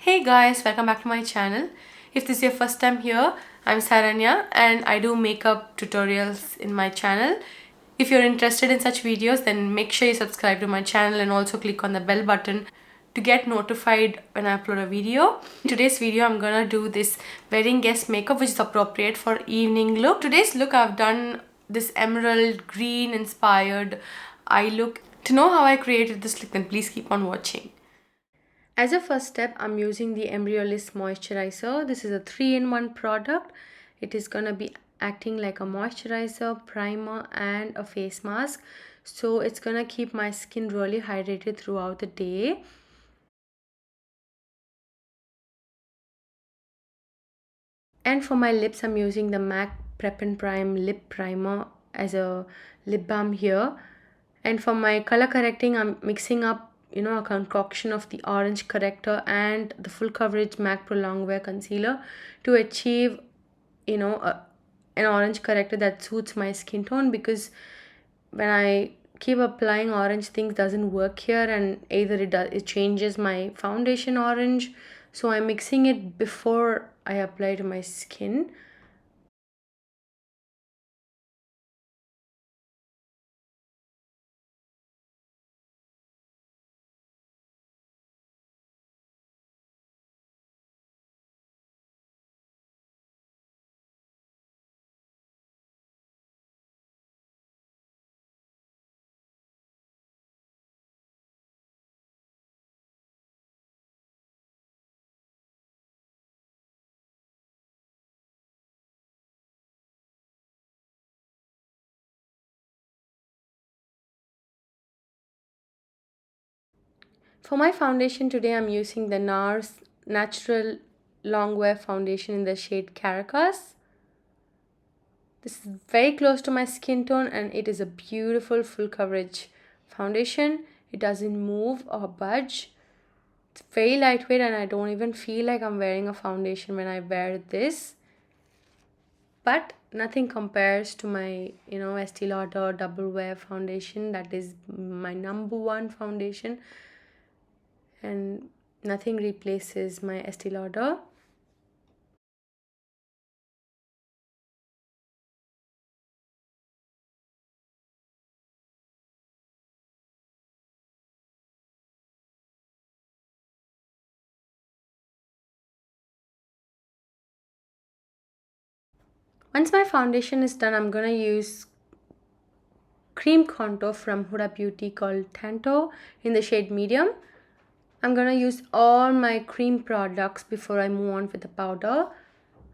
Hey guys, welcome back to my channel. If this is your first time here, I'm Saranya and I do makeup tutorials in my channel. If you're interested in such videos, then make sure you subscribe to my channel and also click on the bell button to get notified when I upload a video. In today's video, I'm gonna do this wedding guest makeup which is appropriate for evening look. Today's look, I've done this emerald green inspired eye look. To know how I created this look, then please keep on watching. As a first step, I'm using the Embryolise moisturizer. This is a 3-in-1 product. It is gonna be acting like a moisturizer, primer and a face mask. So it's gonna keep my skin really hydrated throughout the day. And for my lips, I'm using the MAC Prep and Prime Lip Primer as a lip balm here. And for my color correcting, I'm mixing up a concoction of the orange corrector and the full coverage MAC Pro Longwear concealer to achieve an orange corrector that suits my skin tone, because when I keep applying orange, things doesn't work here, and either it changes my foundation orange, so I'm mixing it before I apply to my skin. For my foundation today, I'm using the Nars Natural Longwear Foundation in the shade Caracas. This is very close to my skin tone and it is a beautiful full coverage foundation. It doesn't move or budge. It's very lightweight and I don't even feel like I'm wearing a foundation when I wear this. But nothing compares to my, Estee Lauder Double Wear foundation. That is my number one foundation. And nothing replaces my Estee Lauder. Once my foundation is done, I'm gonna use cream contour from Huda Beauty called Tantour in the shade medium. I'm gonna use all my cream products before I move on with the powder.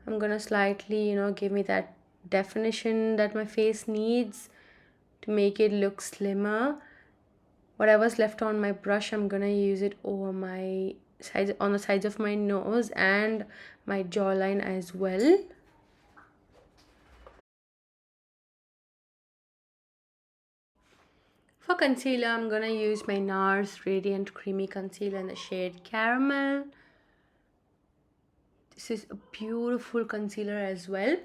I'm gonna slightly, give me that definition that my face needs to make it look slimmer. Whatever's left on my brush, I'm gonna use it over my sides, on the sides of my nose and my jawline as well. For concealer, I'm gonna use my Nars Radiant Creamy Concealer in the shade Caramel. This is a beautiful concealer as well.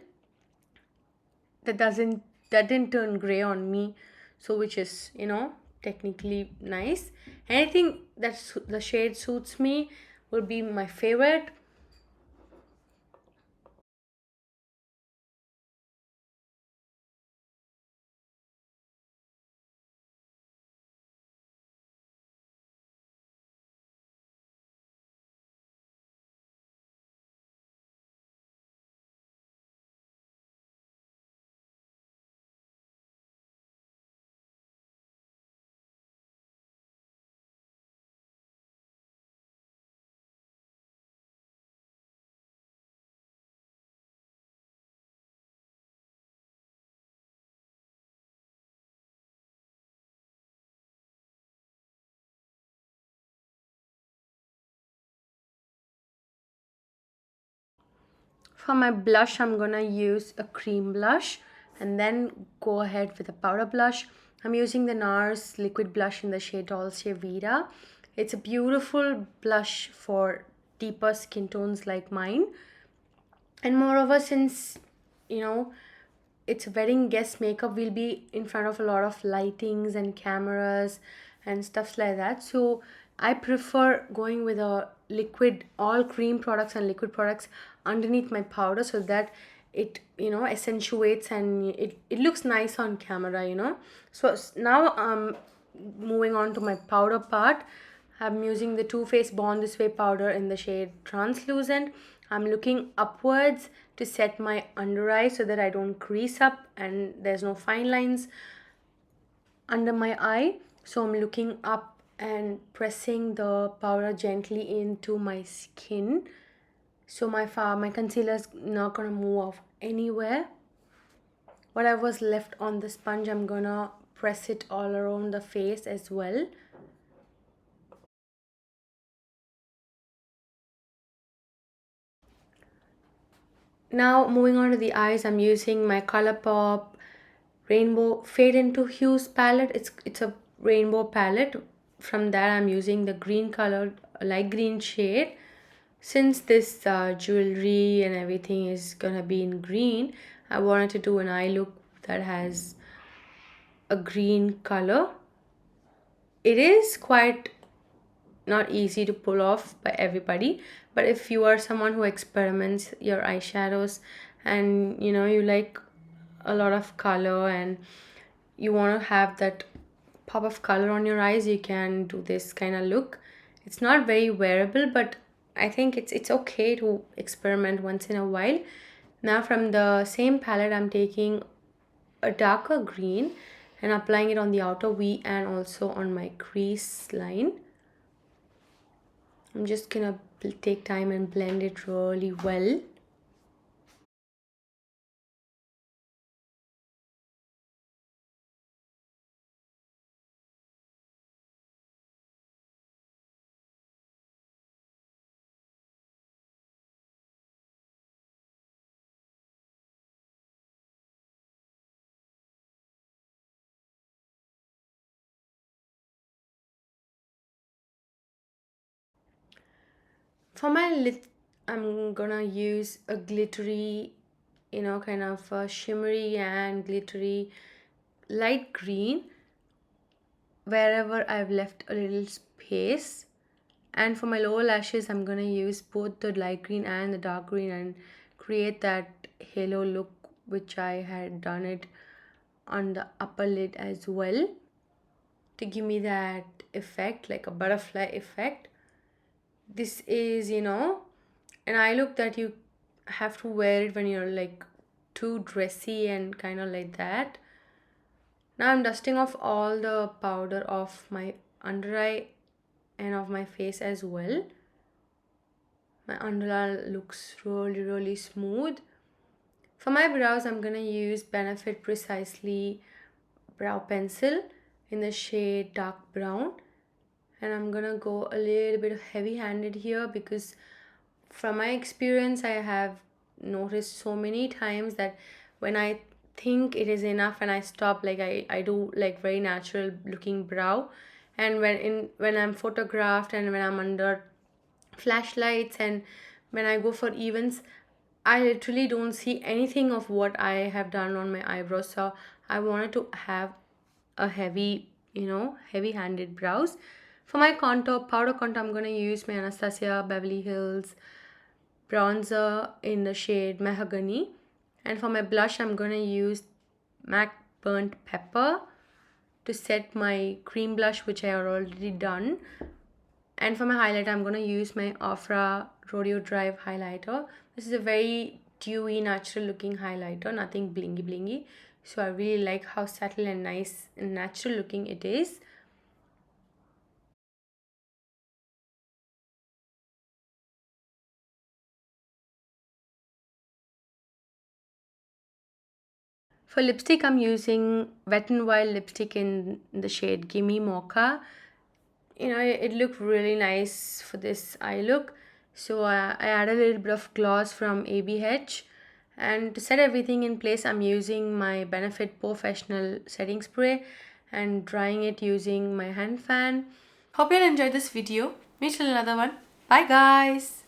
That didn't turn gray on me, so which is technically nice. Anything that the shade suits me will be my favorite. For my blush, I'm gonna use a cream blush and then go ahead with a powder blush. I'm using the Nars liquid blush in the shade Dolce Vita. It's a beautiful blush for deeper skin tones like mine. And moreover, since it's a wedding guest makeup, we'll be in front of a lot of lightings and cameras and stuff like that, so I prefer going with a liquid, all cream products and liquid products underneath my powder, so that it, you know, accentuates and it looks nice on camera, you know. So now moving on to my powder part. I'm using the Too Faced Born This Way powder in the shade Translucent. I'm looking upwards to set my under eye so that I don't crease up and there's no fine lines under my eye. So I'm looking up and pressing the powder gently into my skin, so my concealer is not gonna move off anywhere. Whatever's left on the sponge, I'm gonna press it all around the face as well. Now moving on to the eyes, I'm using my Colourpop Rainbow Fade into Hues palette. It's a rainbow palette. From that I'm using the green color, light green shade. Since this jewelry and everything is gonna be in green, I wanted to do an eye look that has a green color. It is quite not easy to pull off by everybody, but if you are someone who experiments your eyeshadows and you know you like a lot of color and you want to have that pop of color on your eyes, you can do this kind of look. It's not very wearable, but I think it's okay to experiment once in a while. Now from the same palette, I'm taking a darker green and applying it on the outer V and also on my crease line. I'm just gonna take time and blend it really well. For my lip, I'm gonna use a glittery, you know, kind of a shimmery and glittery light green wherever I've left a little space. And for my lower lashes, I'm gonna use both the light green and the dark green and create that halo look, which I had done it on the upper lid as well, to give me that effect, like a butterfly effect. This is, you know, an eye look that you have to wear it when you're like too dressy and kind of like that. Now I'm dusting off all the powder off my under eye and of my face as well. My under eye looks really smooth. For my brows, I'm gonna use Benefit Precisely brow pencil in the shade dark brown, and I'm gonna go a little bit heavy handed here because from my experience I have noticed so many times that when I think it is enough and I stop, like I do like very natural looking brow, and when I'm photographed and when I'm under flashlights and when I go for events, I literally don't see anything of what I have done on my eyebrows. So I wanted to have a heavy, you know, heavy handed brows. For my contour, powder contour, I'm going to use my Anastasia Beverly Hills bronzer in the shade Mahogany. And for my blush, I'm going to use MAC Burnt Pepper to set my cream blush, which I have already done. And for my highlight, I'm going to use my Ofra Rodeo Drive highlighter. This is a very dewy, natural looking highlighter, nothing blingy. So I really like how subtle and nice and natural looking it is. For lipstick, I'm using Wet n Wild lipstick in the shade Gimme Mocha. You know, it looked really nice for this eye look. So I added a little bit of gloss from ABH. And to set everything in place, I'm using my Benefit Professional setting spray and drying it using my hand fan. Hope you enjoyed this video. Meet you in another one. Bye guys.